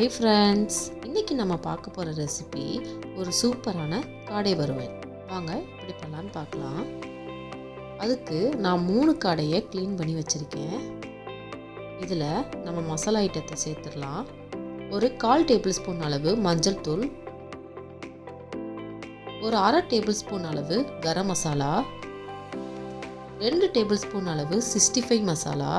Hi friends, இன்றைக்கி நம்ம பார்க்க போகிற ரெசிபி ஒரு சூப்பரான காடை வறுவல். வாங்க எப்படி பண்ணலான்னு பார்க்கலாம். அதுக்கு நான் 3 காடையை க்ளீன் பண்ணி வச்சுருக்கேன். இதில் நம்ம மசாலா ஐட்டத்தை சேர்த்துடலாம். ஒரு 1/4 டேபிள் ஸ்பூன் அளவு மஞ்சள் தூள், ஒரு 1/2 டேபிள் ஸ்பூன் அளவு கரம் மசாலா, 2 டேபிள் ஸ்பூன் அளவு 65 மசாலா,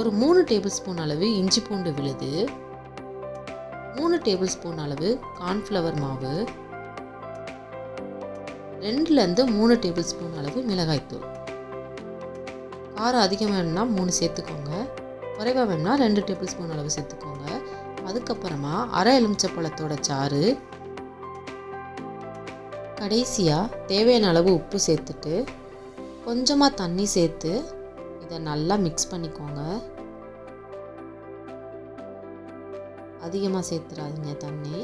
ஒரு 3 டேபிள் ஸ்பூன் அளவு இஞ்சி பூண்டு விழுது, 3 டேபிள் ஸ்பூன் அளவு கார்ன்ஃப்ளவர் மாவு, 2லேருந்து 3 டேபிள் ஸ்பூன் அளவு மிளகாய்த்தூள். காரம் அதிகமாக வேணும்னா 3 சேர்த்துக்கோங்க, குறைவாக வேணும்னா 2 டேபிள் ஸ்பூன் அளவு சேர்த்துக்கோங்க. அதுக்கப்புறமா அரை எலுமிச்சப்பழத்தோட சாறு, கடைசியாக தேவையான அளவு உப்பு சேர்த்துட்டு கொஞ்சமாக தண்ணி சேர்த்து இதை நல்லா மிக்ஸ் பண்ணிக்கோங்க. அதிகமாக சேர்த்துடாதீங்க தண்ணி.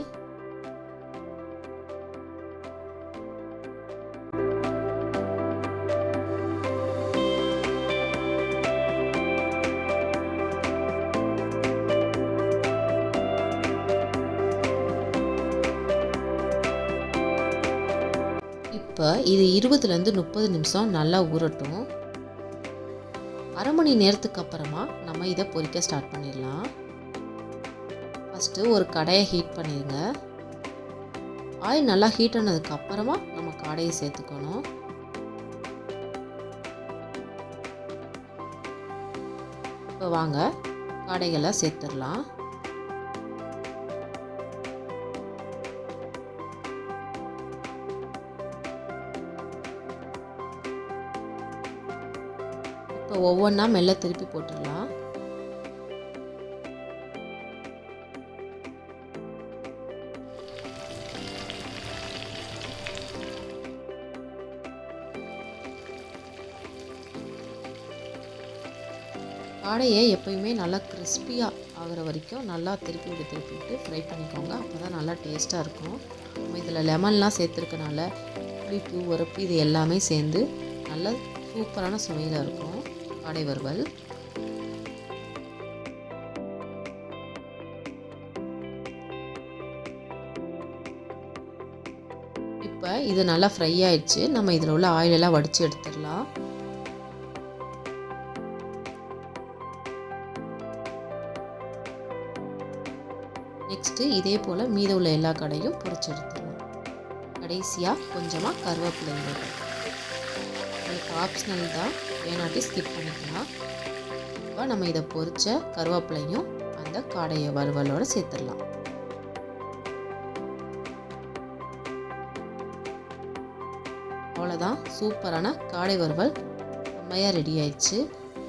இப்போ இது 20லேருந்து 30 நிமிஷம் நல்லா ஊறட்டும். அரை மணி நேரத்துக்கு அப்புறமா நம்ம இதை பொரிக்க ஸ்டார்ட் பண்ணிடலாம். ஃபஸ்ட்டு ஒரு கடாயை ஹீட் பண்ணிடுங்க. ஆயில் நல்லா ஹீட் ஆனதுக்கு அப்புறமா நம்ம காடையை சேர்த்துக்கணும். இப்போ வாங்க காடைகளை சேர்த்துடலாம். இப்போ ஒவ்வொன்றா மெல்ல திருப்பி போட்டுடலாம். காடையை எப்பயுமே நல்லா கிறிஸ்பியாக ஆகிற வரைக்கும் நல்லா திருப்பி விட்டு ஃப்ரை பண்ணிக்கோங்க. அப்போ தான் நல்லா டேஸ்ட்டாக இருக்கும். நம்ம இதில் லெமன்லாம் சேர்த்துருக்கனால புளிப்பு உரப்பு இது எல்லாமே சேர்ந்து நல்ல சூப்பரான சுவையில் இருக்கும் காடை வறுவல். இப்போ இது நல்லா ஃப்ரை ஆயிடுச்சு. நம்ம இதில் உள்ள ஆயிலெல்லாம் வடித்து எடுத்துடலாம். நெக்ஸ்ட்டு இதே போல் மீத உள்ள எல்லா கடையும் பொரிச்சு எடுத்துடலாம். கடைசியாக கொஞ்சமாக கருவேப்பிலை போட்டு, உங்களுக்கு ஆப்ஷனல் தான், வேணாட்டி ஸ்கிப் பண்ணிக்கலாம். இப்போ நம்ம இதை பொரிச்ச கருவேப்பிலையும் அந்த காடையை வறுவலோடு சேர்த்துடலாம். அவ்வளோதான், சூப்பரான காடை வறுவல் செம்மையாக ரெடி ஆயிடுச்சு.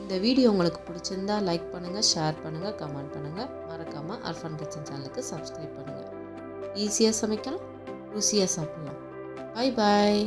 இந்த வீடியோ உங்களுக்கு பிடிச்சிருந்தா லைக் பண்ணுங்கள், ஷேர் பண்ணுங்கள், கமெண்ட் பண்ணுங்கள். மறக்காமல் அர்ஃபான் கிச்சன் சேனலுக்கு சப்ஸ்கிரைப் பண்ணுங்கள். ஈஸியாக சமைக்கலாம், ருசியாக சாப்பிட்லாம். பாய் பாய்.